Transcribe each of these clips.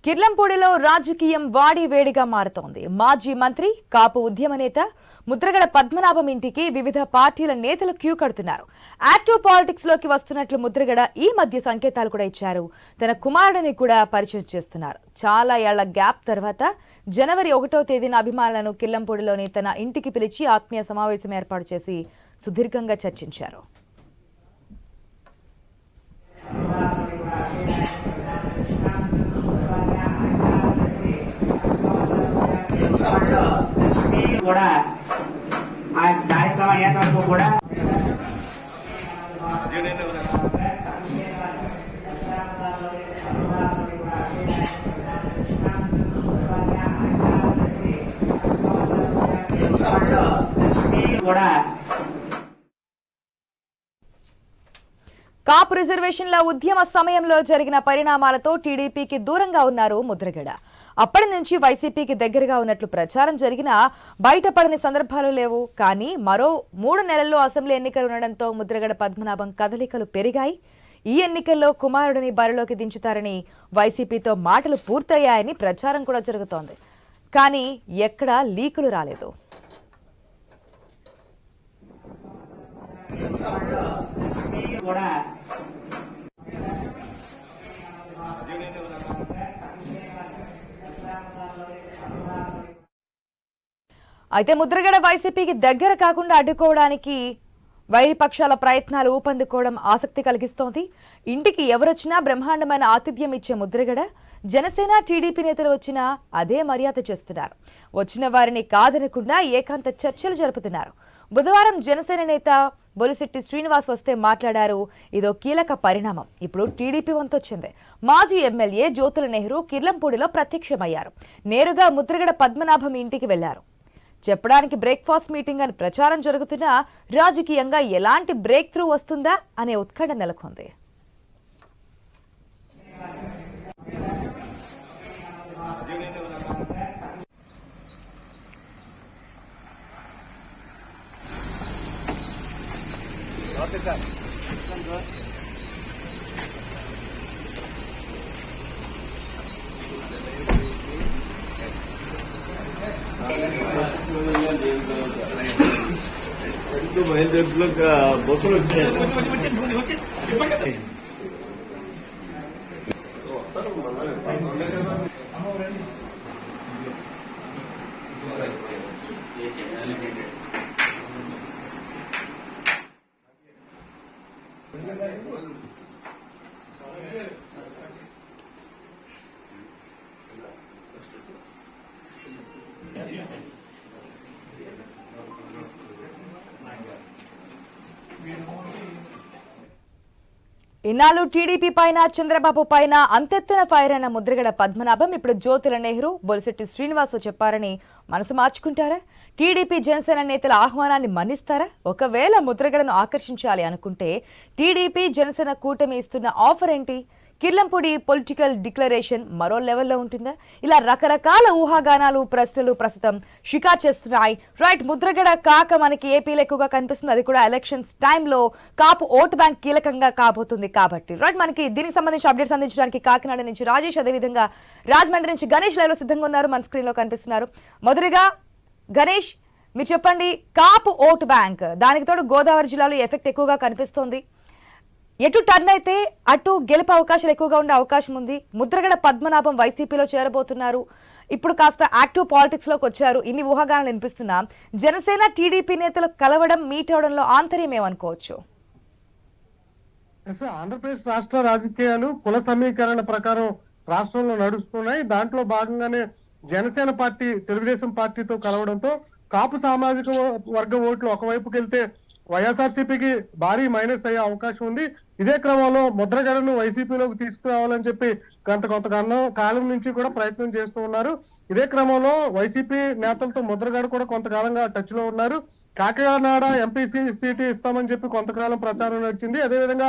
కిర్లంపూడిలో రాజకీయం వాడి వేడిగా మారుతోంది. మాజీ మంత్రి కాపు ఉద్యమ నేత ముద్రగడ పద్మనాభం ఇంటికి వివిధ పార్టీల నేతలు క్యూ కడుతున్నారు. యాక్టివ్ పాలిటిక్స్ లోకి వస్తున్నట్లు ముద్రగడ ఈ మధ్య సంకేతాలు కూడా ఇచ్చారు. తన కుమారుడిని కూడా పరిచయం చేస్తున్నారు. చాలా ఏళ్ల గ్యాప్ తర్వాత జనవరి 1వ తేదీన అభిమానులను కిర్లంపూడిలోని తన ఇంటికి పిలిచి ఆత్మీయ సమావేశం ఏర్పాటు చేసి సుదీర్ఘంగా చర్చించారు. కూడా ఆ కార్యక్రమం అయ్యేంతవరకు కూడా కాపు రిజర్వేషన్ల ఉద్యమ సమయంలో జరిగిన పరిణామాలతో టీడీపీకి దూరంగా ఉన్నారు ముద్రగడ. అప్పటి నుంచి వైసీపీకి దగ్గరగా ఉన్నట్లు ప్రచారం జరిగినా బయటపడని సందర్భాలు లేవు. కానీ మరో 3 నెలల్లో అసెంబ్లీ ఎన్నికలు ఉండడంతో ముద్రగడ పద్మనాభం కదలికలు పెరిగాయి. ఈ ఎన్నికల్లో కుమారుడిని బరిలోకి దించుతారని వైసీపీతో మాటలు పూర్తయ్యాయని ప్రచారం కూడా జరుగుతోంది. కానీ ఎక్కడా లీకులు రాలేదు. అయితే ముద్రగడ వైసీపీకి దగ్గర కాకుండా అడ్డుకోవడానికి వైరిపక్షాల ప్రయత్నాలు ఊపందుకోవడం ఆసక్తి కలిగిస్తోంది. ఇంటికి ఎవరొచ్చినా బ్రహ్మాండమైన ఆతిథ్యం ఇచ్చే ముద్రగడ జనసేన టీడీపీ నేతలు వచ్చినా అదే మర్యాద చేస్తున్నారు. వచ్చిన వారిని కాదనకుండా ఏకాంత చర్చలు జరుపుతున్నారు. బుధవారం జనసేన నేత బొలిశెట్టి శ్రీనివాస్ వస్తే మాట్లాడారు. ఇదో కీలక పరిణామం. ఇప్పుడు టీడీపీ వంతొచ్చింది. మాజీ ఎమ్మెల్యే జ్యోతుల నెహ్రూ కిర్లంపూడిలో ప్రత్యక్షమయ్యారు. నేరుగా ముద్రగడ పద్మనాభం ఇంటికి వెళ్లారు. చెప్పడానికి బ్రేక్ఫాస్ట్ మీటింగ్ అని ప్రచారం జరుగుతున్నా రాజకీయంగా ఎలాంటి బ్రేక్ త్రూ వస్తుందా అనే ఉత్కంఠ నెలకొంది. బస్సులు వచ్చాయి. ఇన్నాళ్ళు టీడీపీ పైన చంద్రబాబు పైన అంతెత్తున ఫైర్ అయిన ముద్రగడ పద్మనాభం ఇప్పుడు జ్యోతుల నెహ్రూ బొలిశెట్టి శ్రీనివాస్ చెప్పారని మనసు మార్చుకుంటారా? టీడీపీ జనసేన నేతల ఆహ్వానాన్ని మన్నిస్తారా? ఒకవేళ ముద్రగడను ఆకర్షించాలి అనుకుంటే టీడీపీ జనసేన కూటమి ఇస్తున్న ఆఫర్ ఏంటి? కిర్లంపూడి పొలిటికల్ డిక్లరేషన్ మరో లెవెల్లో ఉంటుందా? ఇలా రకరకాల ఊహాగానాలు ప్రశ్నలు ప్రస్తుతం షికారు చేస్తున్నాయి. రైట్, ముద్రగడ కాక మనకి ఏపీలో ఎక్కువగా కనిపిస్తుంది. అది కూడా ఎలక్షన్స్ టైంలో కాపు ఓటు బ్యాంక్ కీలకంగా కాబోతుంది కాబట్టి రైట్, మనకి దీనికి సంబంధించి అప్డేట్స్ అందించడానికి కాకినాడ నుంచి రాజేష్, అదేవిధంగా రాజమండ్రి నుంచి గణేష్ లైవ్ లో సిద్ధంగా ఉన్నారు, మన స్క్రీన్ లో కనిపిస్తున్నారు. మొదటిగా గణేష్, మీరు చెప్పండి, కాపు ఓటు బ్యాంక్ దానికి తోడు గోదావరి జిల్లాలో ఎఫెక్ట్ ఎక్కువగా కనిపిస్తోంది. ఎటు టర్న్ అయితే అటు గెలుపు అవకాశాలు ఎక్కువగా ఉండే అవకాశం ఉంది. ముద్రగడ పద్మనాభం వైసీపీలో చేరబోతున్నారు. ఇప్పుడు కాస్త యాక్టివ్ పాలిటిక్స్ లోకి వచ్చారు. ఇన్ని ఊహాగానాలు వినిపిస్తున్నా జనసేన టీడీపీ నేతలు కలవడం, మీట్ అవడంలో ఆంతర్యం ఏమనుకోవచ్చు? ఆంధ్రప్రదేశ్ రాష్ట్ర రాజకీయాలు కుల సమీకరణ ప్రకారం రాష్ట్రంలో నడుస్తున్నాయి. దాంట్లో భాగంగానే జనసేన పార్టీ తెలుగుదేశం పార్టీతో కలవడంతో కాపు సామాజిక వర్గ ఓట్లు ఒకవైపుకి వెళ్తే వైఎస్ఆర్సీపీకి భారీ మైనస్ అయ్యే అవకాశం ఉంది. ఇదే క్రమంలో ముద్రగడను వైసీపీలోకి తీసుకురావాలని చెప్పి కొంతకాలం నుంచి కూడా ప్రయత్నం చేస్తూ ఉన్నారు. ఇదే క్రమంలో వైసీపీ నేతలతో ముద్రగడ కూడా కొంతకాలంగా టచ్ లో ఉన్నారు. కాకినాడ ఎంపీ సీటు ఇస్తామని చెప్పి కొంతకాలం ప్రచారం నడిచింది. అదేవిధంగా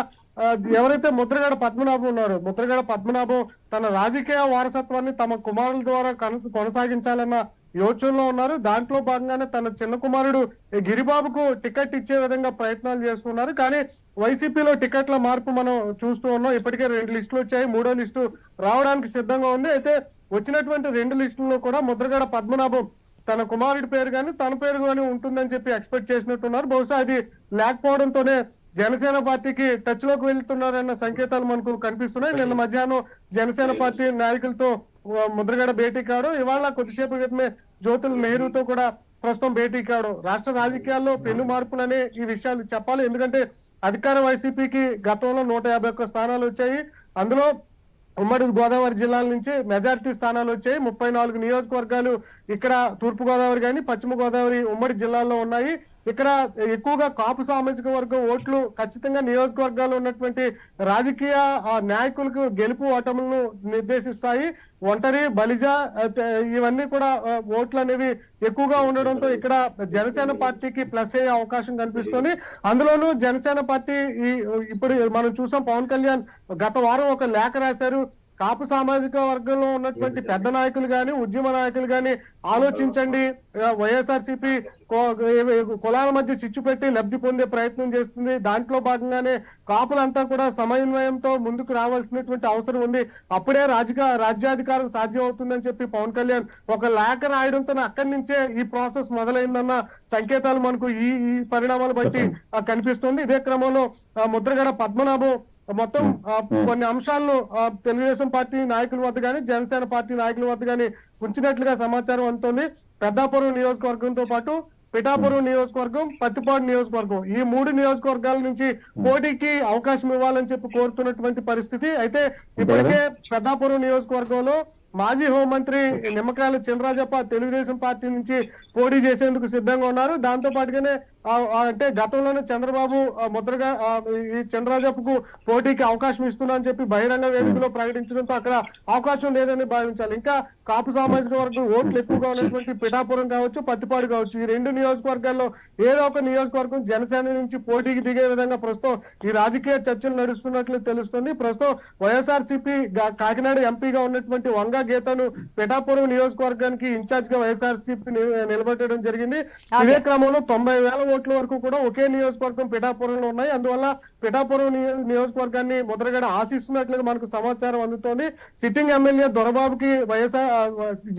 ఎవరైతే ముద్రగడ పద్మనాభం ఉన్నారో, ముద్రగడ పద్మనాభం తన రాజకీయ వారసత్వాన్ని తమ కుమారుల ద్వారా కొనసాగించాలన్న యోచనలో ఉన్నారు. దాంట్లో భాగంగానే తన చిన్న కుమారుడు గిరిబాబుకు టికెట్ ఇచ్చే విధంగా ప్రయత్నాలు చేస్తున్నారు. కానీ వైసీపీలో టికెట్ల మార్పు మనం చూస్తూ ఉన్నాం. ఇప్పటికే 2 లిస్టులు వచ్చాయి, 3వ లిస్టు రావడానికి సిద్ధంగా ఉంది. అయితే వచ్చినటువంటి 2 లిస్టుల్లో కూడా ముద్రగడ పద్మనాభం తన కుమారుడి పేరు కానీ తన పేరు కానీ ఉంటుందని చెప్పి ఎక్స్పెక్ట్ చేసినట్టున్నారు. బహుశా అది లేకపోవడంతోనే జనసేన పార్టీకి టచ్ లోకి వెళ్తున్నారన్న సంకేతాలు మనకు కనిపిస్తున్నాయి. నిన్న మధ్యాహ్నం జనసేన పార్టీ నాయకులతో ముద్రగడ భేటీ కావడం, ఇవాళ కొద్దిసేపు క్రితమే జ్యోతుల నెహ్రూతో కూడా ప్రస్తుతం భేటీ కావడం రాష్ట్ర రాజకీయాల్లో పెను మార్పులనే ఈ విషయాలు చెప్పాలి. ఎందుకంటే అధికార వైసీపీకి గతంలో 151 స్థానాలు వచ్చాయి. అందులో ఉమ్మడి గోదావరి జిల్లాల నుంచి మెజారిటీ స్థానాలు వచ్చాయి. 34 నియోజకవర్గాలు ఇక్కడ తూర్పు గోదావరి కానీ పశ్చిమ గోదావరి ఉమ్మడి జిల్లాల్లో ఉన్నాయి. ఇక్కడ ఎక్కువగా కాపు సామాజిక వర్గం ఓట్లు ఖచ్చితంగా నియోజకవర్గాల్లో ఉన్నటువంటి రాజకీయ నాయకులకు గెలుపు ఓటములను నిర్దేశిస్తాయి. ఒంటరి బలిజ ఇవన్నీ కూడా ఓట్లు అనేవి ఎక్కువగా ఉండడంతో ఇక్కడ జనసేన పార్టీకి ప్లస్ అయ్యే అవకాశం కనిపిస్తుంది. అందులోనూ జనసేన పార్టీ ఇప్పుడు మనం చూసాం, పవన్ కళ్యాణ్ గత వారం ఒక లేఖ రాశారు. కాపు సామాజిక వర్గంలో ఉన్నటువంటి పెద్ద నాయకులు గాని ఉద్యమ నాయకులు గాని ఆలోచించండి, వైఎస్ఆర్సీపీ కులాల మధ్య చిచ్చు పెట్టి లబ్ధి పొందే ప్రయత్నం చేస్తుంది. దాంట్లో భాగంగానే కాపులంతా కూడా సమన్వయంతో ముందుకు రావాల్సినటువంటి అవసరం ఉంది. అప్పుడే రాజ్యాధికారం సాధ్యం అవుతుందని చెప్పి పవన్ కళ్యాణ్ ఒక లేఖ రాయడంతో అక్కడి నుంచే ఈ ప్రాసెస్ మొదలైందన్న సంకేతాలు మనకు ఈ పరిణామాలు బట్టి కనిపిస్తుంది. ఇదే క్రమంలో ముద్రగడ పద్మనాభం మొత్తం కొన్ని అంశాలను తెలుగుదేశం పార్టీ నాయకుల వద్ద కానీ జనసేన పార్టీ నాయకుల వద్ద కానీ ఉంచినట్లుగా సమాచారం అందుతోంది. పెద్దాపురం నియోజకవర్గంతో పాటు పిఠాపురం నియోజకవర్గం, పత్తిపాడు నియోజకవర్గం, ఈ 3 నియోజకవర్గాల నుంచి పోటీకి అవకాశం ఇవ్వాలని చెప్పి కోరుతున్నటువంటి పరిస్థితి. అయితే ఇప్పటికే పెద్దాపురం నియోజకవర్గంలో మాజీ హోంమంత్రి నిమ్మకాయల చినరాజప్ప తెలుగుదేశం పార్టీ నుంచి పోటీ చేసేందుకు సిద్ధంగా ఉన్నారు. దాంతో పాటుగానే అంటే గతంలోనే చంద్రబాబు ముద్రగా ఈ చినరాజప్పకు పోటీకి అవకాశం ఇస్తున్నా అని చెప్పి బహిరంగ వేదికలో ప్రకటించడంతో అక్కడ అవకాశం లేదని భావించాలి. ఇంకా కాపు సామాజిక వర్గం ఓట్లు ఎక్కువగా ఉన్నటువంటి పిఠాపురం కావచ్చు, పత్తిపాడు కావచ్చు, ఈ 2 నియోజకవర్గాల్లో ఏదో ఒక నియోజకవర్గం జనసేన నుంచి పోటీకి దిగే విధంగా ప్రస్తుతం ఈ రాజకీయ చర్చలు నడుస్తున్నట్లు తెలుస్తుంది. ప్రస్తుతం వైఎస్ఆర్సీపీ కాకినాడ ఎంపీగా ఉన్నటువంటి వంగ గీతను పిఠాపురం నియోజకవర్గానికి ఇన్ఛార్జ్ గా వైఎస్ఆర్సీపీ నిలబెట్టడం జరిగింది. ఇదే క్రమంలో 90,000 ఓట్ల వరకు కూడా ఒకే నియోజకవర్గం పిఠాపురంలో ఉన్నాయి. అందువల్ల పిఠాపురం నియోజకవర్గాన్ని ముద్రగడ ఆశిస్తున్నట్లుగా మనకు సమాచారం అందుతోంది. సిట్టింగ్ ఎమ్మెల్యే దొరబాబుకి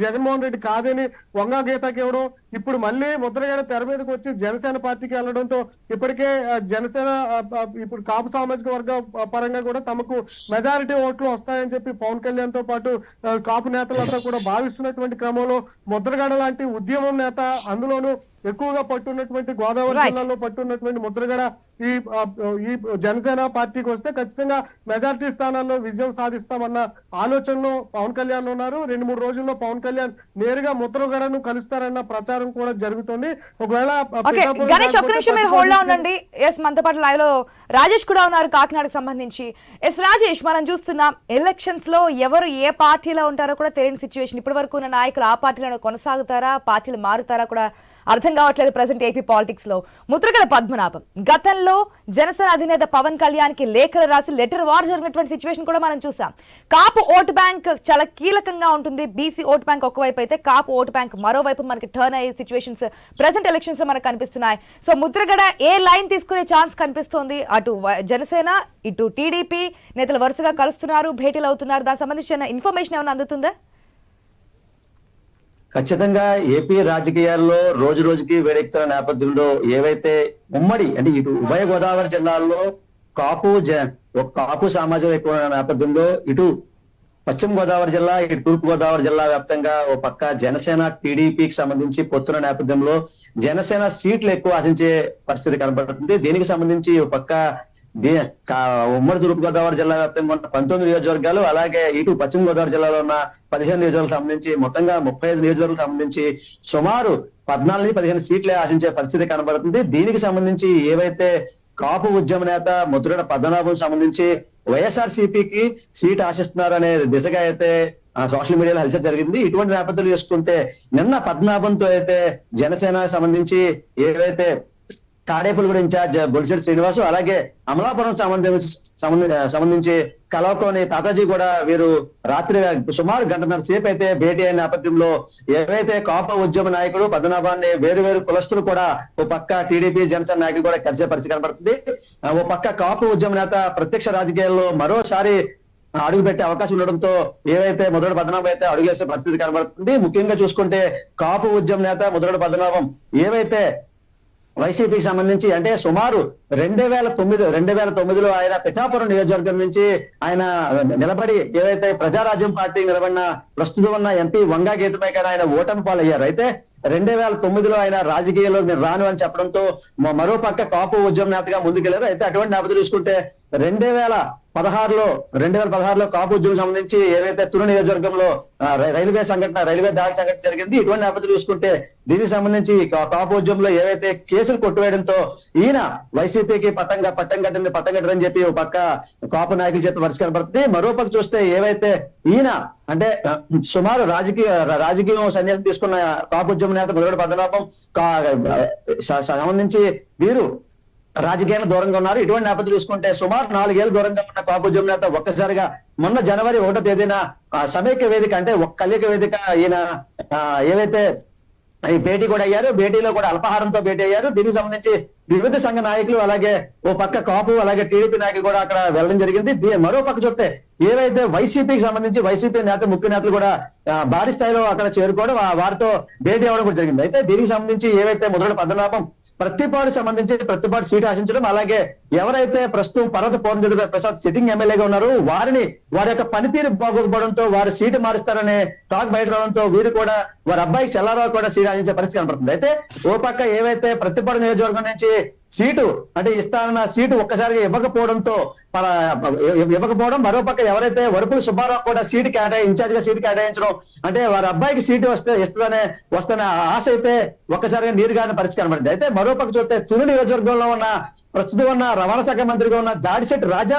జగన్మోహన్ రెడ్డి కాదని వంగా గీతకి ఇవ్వడం, ఇప్పుడు మళ్ళీ ముద్రగడ తెర మీదకి వచ్చి జనసేన పార్టీకి వెళ్లడంతో ఇప్పటికే జనసేన ఇప్పుడు కాపు సామాజిక వర్గ పరంగా కూడా తమకు మెజారిటీ ఓట్లు వస్తాయని చెప్పి పవన్ కళ్యాణ్ తో పాటు కాపు నేతలంతా కూడా భావిస్తున్నటువంటి క్రమంలో ముద్రగడ లాంటి ఉద్యమం నేత, అందులోనూ ఎక్కువగా పట్టున్నటువంటి గోదావరి జిల్లాలో పట్టున్నటువంటి ముద్రగడ ఈ జనసేన పార్టీకి వస్తే ఖచ్చితంగా మెజారిటీ స్థానాల్లో విజయం సాధిస్తామన్న ఆలోచనలో పవన్ కళ్యాణ్ ఉన్నారు. 2-3 రోజుల్లో పవన్ కళ్యాణ్ నేరుగా ముద్రగడను కలుస్తారన్న ప్రచారం కూడా జరుగుతుంది. ఒకవేళ గణేష్ ఒక్క నిమిషం మీరు హోల్డ్ లో ఉండండి. ఎస్, మనతో పాటు లైవ్ లో రాజేష్ కూడా ఉన్నారు కాకినాడకు సంబంధించి. ఎస్ రాజేష్, మనం చూస్తున్నాం ఎలక్షన్స్ లో ఎవరు ఏ పార్టీలో ఉంటారో కూడా తెలియని సిచ్యువేషన్. ఇప్పటి వరకు ఉన్న నాయకులు ఆ పార్టీలో కొనసాగుతారా, పార్టీలు మారుతారా కూడా అర్థం కావట్లేదు ప్రజెంట్ ఏపీ పాలిటిక్స్ లో. ముద్రగడ పద్మనాభం గతంలో జనసేన అధినేత పవన్ కళ్యాణ్ కి లేఖలు రాసి లెటర్ వార్ జరిగినటువంటి సిచ్యువేషన్ కూడా మనం చూసాం. కాపు ఓటు బ్యాంక్ చాలా కీలకంగా ఉంటుంది. బీసీ ఓటు బ్యాంక్ ఒకవైపు అయితే కాపు ఓటు బ్యాంక్ మరోవైపు మనకి టర్న్ అయ్యే సిచ్యువేషన్స్ ప్రెసెంట్ ఎలక్షన్స్ లో మనకు కనిపిస్తున్నాయి. సో ముద్రగడ ఏ లైన్ తీసుకునే ఛాన్స్ కనిపిస్తోంది? అటు జనసేన ఇటు టీడీపీ నేతలు వరుసగా కలుస్తున్నారు, భేటీలు అవుతున్నారు. దానికి సంబంధించిన ఇన్ఫర్మేషన్ ఏమైనా అందుతుందా? ఖచ్చితంగా ఏపీ రాజకీయాల్లో రోజు రోజుకి వేడెక్కుతున్న నేపథ్యంలో ఏవైతే ఉమ్మడి అంటే ఇటు ఉభయ గోదావరి జిల్లాల్లో కాపు సామాజిక ఎక్కువ నేపథ్యంలో ఇటు పశ్చిమ గోదావరి జిల్లా, ఇటు తూర్పు గోదావరి జిల్లా వ్యాప్తంగా ఓ పక్క జనసేన టీడీపీకి సంబంధించి పొత్తున్న నేపథ్యంలో జనసేన సీట్లు ఎక్కువ ఆశించే పరిస్థితి కనబడుతుంది. దీనికి సంబంధించి ఓ పక్క ఉమ్మడి తూర్పు గోదావరి జిల్లా వ్యాప్తంగా ఉన్న 19 నియోజకవర్గాలు, అలాగే ఇటు పశ్చిమ గోదావరి జిల్లాలో ఉన్న 15 నియోజకవర్గాలకు సంబంధించి మొత్తంగా 35 నియోజకవర్గాలకు సంబంధించి సుమారు 14-15 సీట్లే ఆశించే పరిస్థితి కనబడుతుంది. దీనికి సంబంధించి ఏవైతే కాపు ఉద్యమ నేత ముద్రగడ పద్మనాభం సంబంధించి వైఎస్ఆర్సీపీకి సీట్ ఆశిస్తున్నారు అనే దిశగా అయితే సోషల్ మీడియాలో హల్చల్ జరిగింది. ఇటువంటి నేపథ్యాలు చూసుకుంటే నిన్న పద్మనాభంతో అయితే జనసేన సంబంధించి ఏవైతే తాడేపల్లి ఇన్ఛార్జ్ బొలిశెట్టి శ్రీనివాసు అలాగే అమలాపురం సంబంధించి కలవకోని తాతాజీ కూడా వీరు రాత్రి సుమారు గంటన్నర సేపు అయితే భేటీ అయిన నేపథ్యంలో ఏవైతే కాపు ఉద్యమ నాయకుడు పద్మనాభాన్ని వేరు కులస్తులు కూడా ఓ పక్క టీడీపీ జనసేన నాయకులు కూడా కలిసే పరిస్థితి కనబడుతుంది. ఓ పక్క కాపు ఉద్యమ నేత ప్రత్యక్ష రాజకీయాల్లో మరోసారి అడుగు పెట్టే అవకాశం ఉండడంతో ఏవైతే ముద్రగడ పద్మనాభం అయితే అడుగేసే పరిస్థితి కనబడుతుంది. ముఖ్యంగా చూసుకుంటే కాపు ఉద్యమ నేత ముద్రగడ పద్మనాభం ఏవైతే వైసీపీకి సంబంధించి అంటే సుమారు 2009లో ఆయన పిఠాపురం నియోజకవర్గం నుంచి ఆయన నిలబడి ఏవైతే ప్రజారాజ్యం పార్టీ నిలబడిన ప్రస్తుతం ఉన్న ఎంపీ వంగా గీతపై ఆయన ఓటమి పాలయ్యారు. అయితే 2009లో ఆయన రాజకీయాల్లో నేను రాను అని చెప్పడంతో మరో పక్క కాపు ఉద్యమ నేతగా ముందుకెళ్లారు. అయితే అటువంటి నేపథ్యం చూసుకుంటే 2016లో కాపు ఉద్యమం సంబంధించి ఏవైతే తుని నియోజకవర్గంలో రైల్వే దాడి సంఘటన జరిగింది. ఇటువంటి నేపథ్యం చూసుకుంటే దీనికి సంబంధించి కాపు ఉద్యమంలో ఏవైతే కేసులు కొట్టివేయడంతో ఈయన వైసీపీకి పట్టం కట్టని చెప్పి ఒక పక్క కాపు నాయకులు చెప్పి పరిష్కారం పడుతుంది. మరో పక్క చూస్తే ఏవైతే ఈయన అంటే సుమారు రాజకీయం సన్యాసం తీసుకున్న కాపు ఉద్యమ నేత ముద్రగడ పద్మనాభం సంబంధించి వీరు రాజకీయాలు దూరంగా ఉన్నారు. ఇటువంటి నేపథ్యం చూసుకుంటే సుమారు 4 ఏళ్ళు దూరంగా ఉన్న కాపు ఉద్యమ నేత ఒక్కసారిగా మొన్న జనవరి 1వ తేదీన సమైక్య వేదిక అంటే ఒక కలయిక వేదిక ఈయన ఏవైతే ఈ భేటీ కూడా అయ్యారు. భేటీలో కూడా అల్పాహారంతో భేటీ అయ్యారు. దీనికి సంబంధించి వివిధ సంఘ నాయకులు అలాగే ఓ పక్క కాపు అలాగే టీడీపీ నాయకులు కూడా అక్కడ వెళ్ళడం జరిగింది. మరో పక్క చూస్తే ఏవైతే వైసీపీకి సంబంధించి వైసీపీ ముఖ్య నేతలు కూడా భారీ స్థాయిలో అక్కడ చేరుకోవడం వారితో భేటీ అవ్వడం కూడా జరిగింది. అయితే దీనికి సంబంధించి ఏవైతే ముద్రగడ పద్మనాభం ప్రతిపాడు సీటు ఆశించడం అలాగే ఎవరైతే ప్రస్తుతం పర్వత పూర్ణచంద్ర ప్రసాద్ సిట్టింగ్ ఎమ్మెల్యేగా ఉన్నారో వారి యొక్క పనితీరు బాగోకపోవడంతో వారు సీటు మారుస్తారనే టాక్ బయట రావడంతో వీరు కూడా వారి అబ్బాయికి చెల్లారావు కూడా సీటు ఆశించే పరిస్థితి కనపడుతుంది. అయితే ఓ పక్క ఏవైతే ప్రతిపాడు నియోజకవర్గం నుంచి సీటు అంటే ఇస్తానన్న సీటు ఒక్కసారిగా ఇవ్వకపోవడం మరో పక్క ఎవరైతే వరపుల సుబ్బారావు కూడా ఇన్ఛార్జ్ గా సీటు కేటాయించడం అంటే వారి అబ్బాయికి సీటు వస్తున్న ఆశ అయితే ఒక్కసారిగా నీరుగారిన పరిస్థితి కనబడింది. అయితే మరో పక్క చూస్తే తుని నియోజకవర్గంలో ప్రస్తుతం ఉన్న రవాణా శాఖ మంత్రిగా ఉన్న దాడిశెట్టి రాజా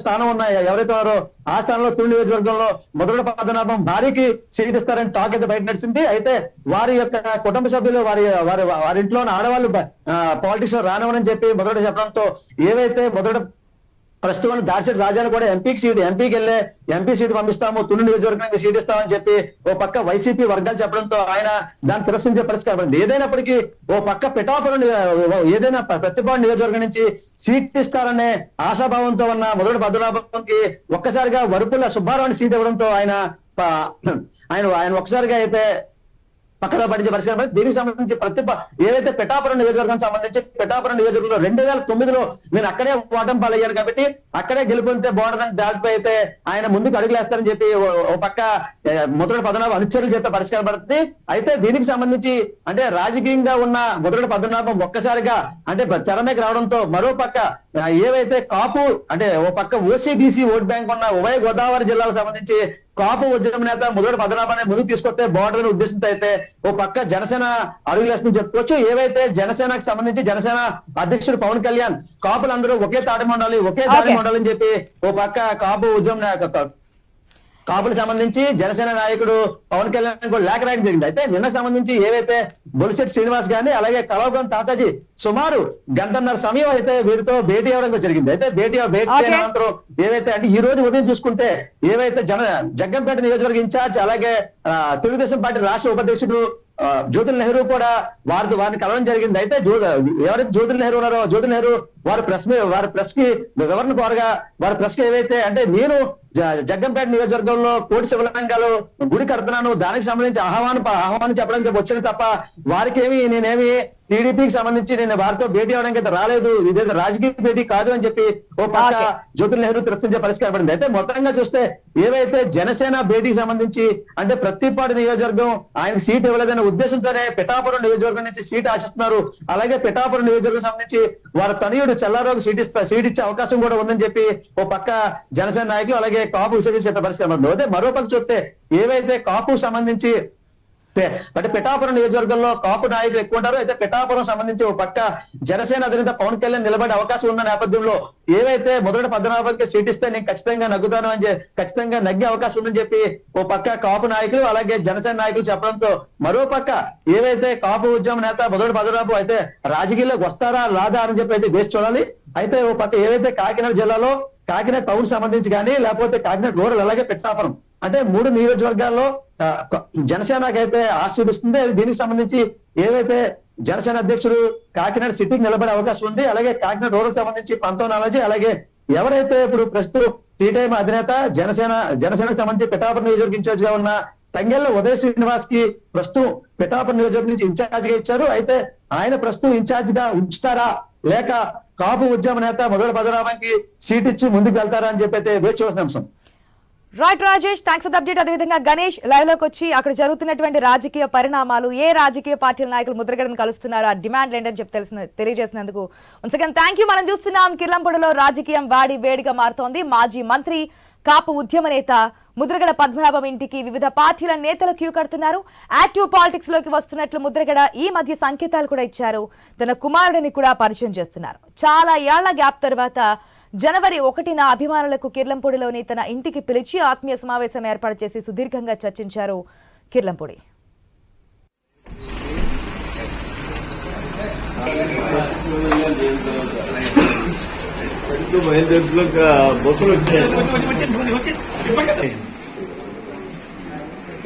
స్థానం ఉన్న ఎవరైతే వారో ఆ స్థానంలో తుని నియోజకవర్గంలో ముద్రగడ పద్మనాభం భార్యకి సీట్ ఇస్తారని టాక్ అయితే బయట నడిచింది. అయితే వారి యొక్క కుటుంబ సభ్యులు వారి ఇంట్లో ఉన్న ఆడవాళ్ళు పాలిటిక్స్ లో రానివ్వని చెప్పి ముద్రగడ చెప్పడంతో ఏవైతే ముద్రగడ ప్రస్తుతం దాడిశెట్టి రాజాను కూడా ఎంపీ సీటు పంపిస్తాము తుని నియోజకవర్గానికి సీట్ ఇస్తామని చెప్పి ఓ పక్క వైసీపీ వర్గాలు చెప్పడంతో ఆయన దాన్ని తిరస్కరించే పరిస్థితి కనబడింది. ఏదైనప్పటికీ ఓ పక్క పిఠాపురం ఏదైనా ప్రతిపాడు నియోజకవర్గం నుంచి సీట్ ఇస్తారనే ఆశాభావంతో ఉన్న ముద్రగడ పద్మనాభంకి ఒక్కసారిగా వరపుల సుబ్బారావుని సీట్ ఇవ్వడంతో ఆయన ఒక్కసారిగా అయితే పక్కన పడించే పరిస్థితి. దీనికి సంబంధించి ఏవైతే పిఠాపురం నియోజకవర్గం సంబంధించి పిఠాపురం నియోజకవర్గంలో 2009లో నేను అక్కడే ఓటమి పాలయ్యాను కాబట్టి అక్కడే గెలుపొందితే బాగుంటుందని దాటిపై అయితే ఆయన ముందుకు అడుగులేస్తారని చెప్పి ఓ పక్క ముద్రగడ పద్మనాభం అనుచరులు చెప్పే పరిష్కారం పడుతుంది. అయితే దీనికి సంబంధించి అంటే రాజకీయంగా ఉన్న ముద్రగడ పద్మనాభం ఒక్కసారిగా అంటే తెరమేకి రావడంతో మరో పక్క ఏవైతే కాపు అంటే ఓ పక్క ఓసీబీసీ ఓట్ బ్యాంక్ ఉన్న ఉభయ గోదావరి జిల్లాలకు సంబంధించి కాపు ఉద్యమ నేత ముద్రగడ పద్మనాభాన్ని ముందుకు తీసుకొస్తే బాగుంటుందని ఉద్దేశంతో అయితే ఓ పక్క జనసేన అడుగులేస్తుందని చెప్పుకోవచ్చు. ఏవైతే జనసేనకు సంబంధించి జనసేన అధ్యక్షుడు పవన్ కళ్యాణ్ కాపులందరూ ఒకే తాటి మండాలి అని చెప్పి ఓ పక్క కాపు ఉద్యమ కాపులకు సంబంధించి జనసేన నాయకుడు పవన్ కళ్యాణ్ కూడా లేఖ రాయడం జరిగింది. అయితే నిన్న సంబంధించి ఏవైతే బొలిశెట్టి శ్రీనివాస్ గాని అలాగే కలవకోని తాతాజీ సుమారు గంటన్నర సమయం అయితే వీరితో భేటీ అవ్వడం జరిగింది. అయితే భేటీ అనంతరం ఏవైతే అంటే ఈ రోజు ఉదయం చూసుకుంటే ఏవైతే జగ్గంపేట నియోజకవర్గ ఇన్ఛార్జ్ అలాగే తెలుగుదేశం పార్టీ రాష్ట్ర ఉపాధ్యక్షుడు జ్యోతుల్ నెహ్రూ కూడా వారిని కలవడం జరిగింది. అయితే ఎవరైతే జ్యోతుల్ నెహ్రూ ఉన్నారో జ్యోతుల్ నెహ్రూ వారి ప్రెస్ కి వివరణ కోరగా వారి ప్రెస్ కి ఏవైతే అంటే నేను జగ్గంపేట నియోజకవర్గంలో కోటి శివలింగాలు గుడి కడుతున్నాను దానికి సంబంధించి ఆహ్వానం చెప్పడానికి వచ్చాను తప్ప వారికి నేనేమి టీడీపీకి సంబంధించి నేను వారితో భేటీ అవడానికి అయితే రాలేదు, ఇదేదో రాజకీయ భేటీ కాదు అని చెప్పి ఓ పక్క జ్యోతుల్ నెహ్రూ తిరస్కరించే పరిష్కారం పడింది. అయితే మొత్తంగా చూస్తే ఏవైతే జనసేన భేటీకి సంబంధించి అంటే ప్రతిపాడు నియోజకవర్గం ఆయన సీట్ ఇవ్వలేదనే ఉద్దేశంతోనే పిఠాపురం నియోజకవర్గం నుంచి సీట్ ఆశిస్తున్నారు. అలాగే పిఠాపురం నియోజకవర్గం సంబంధించి వారి తనయుడు చెల్లారావుకి సీట్ ఇచ్చే అవకాశం కూడా ఉందని చెప్పి ఓ పక్క జనసేన నాయకులు అలాగే కాపు విషయం చెప్పే పరిస్థితి. అదే మరో పక్క చూస్తే ఏవైతే కాపు సంబంధించి అంటే పిఠాపురం నియోజకవర్గంలో కాపు నాయకులు ఎక్కువ ఉంటారు. అయితే పిఠాపురం సంబంధించి ఒక పక్క జనసేన అధినేత పవన్ కళ్యాణ్ నిలబడే అవకాశం ఉన్న నేపథ్యంలో ఏవైతే మొదటి పద్మనాభంకి సీట్ ఇస్తే నేను ఖచ్చితంగా నగ్గుతాను అని ఖచ్చితంగా నగ్గే అవకాశం ఉందని చెప్పి ఓ పక్క కాపు నాయకులు అలాగే జనసేన నాయకులు చెప్పడంతో మరో పక్క ఏవైతే కాపు ఉద్యమ నేత మొదటి పద్మనాభం అయితే రాజకీయాల్లోకి వస్తారా రాదా అని చెప్పి అయితే వేసి చూడాలి. అయితే ఓ పక్క ఏవైతే కాకినాడ జిల్లాలో కాకినాడ టౌన్ సంబంధించి కానీ లేకపోతే కాకినాడ రూరల్ అలాగే పిఠాపురం అంటే 3 నియోజకవర్గాల్లో జనసేనకైతే ఆశ చూపిస్తుంది. దీనికి సంబంధించి ఏవైతే జనసేన అధ్యక్షుడు కాకినాడ సిటీకి నిలబడే అవకాశం ఉంది. అలాగే కాకినాడ రూరల్ సంబంధించి పంతోనాలజీ అలాగే ఎవరైతే ఇప్పుడు ప్రస్తుతం టీటైమ్ అధినేత జనసేనకు సంబంధించి పిఠాపురం నియోజకవర్గ ఇన్ఛార్జ్ గా ఉన్న తంగెళ్ళ ఉదయ్ శ్రీనివాస్ కి ప్రస్తుతం పిఠాపురం నియోజకవర్గం నుంచి ఇన్ఛార్జ్ గా ఇచ్చారు. అయితే ఆయన ప్రస్తుతం ఇన్ఛార్జ్ గా ఉంచుతారా లేక కాపు ఉద్యమ నేత మొదటి పద్మనాభంకి సీట్ ఇచ్చి ముందుకు వెళ్తారా అని చెప్పి అయితే వేచి చూసిన అంశం. Right Rajesh, thanks for the update. అదేవిధంగా గణేష్ లైవ్ లోకి వచ్చి అక్కడ జరుగుతున్నటువంటి రాజకీయ పరిణామాలు, ఏ రాజకీయ పార్టీల నాయకులు ముద్రగడను కలుస్తున్నారు, ఆ డిమాండ్ ఏంటని చెప్పి తెలియజేసినందుకు వన్స్ అగైన్ థ్యాంక్ యూ. మనం చూస్తున్నాం కిర్లంపూడిలో రాజకీయం వాడి వేడిగా మారుతోంది. మాజీ మంత్రి కాపు ఉద్యమ నేత ముద్రగడ పద్మనాభం ఇంటికి వివిధ పార్టీల నేతలు క్యూ కడుతున్నారు. యాక్టివ్ పాలిటిక్స్ లోకి వస్తున్నట్లు ముద్రగడ ఈ మధ్య సంకేతాలు కూడా ఇచ్చారు. తన కుమారుడిని కూడా పరిచయం చేస్తున్నారు. చాలా ఏళ్ల గ్యాప్ తర్వాత జనవరి 1న అభిమానులకు కిర్లంపూడిలోని తన ఇంటికి పిలిచి ఆత్మీయ సమావేశం ఏర్పాటు చేసి సుదీర్ఘంగా చర్చించారు కిర్లంపూడి. బయలుదేరులో బస్సులు వచ్చాయి.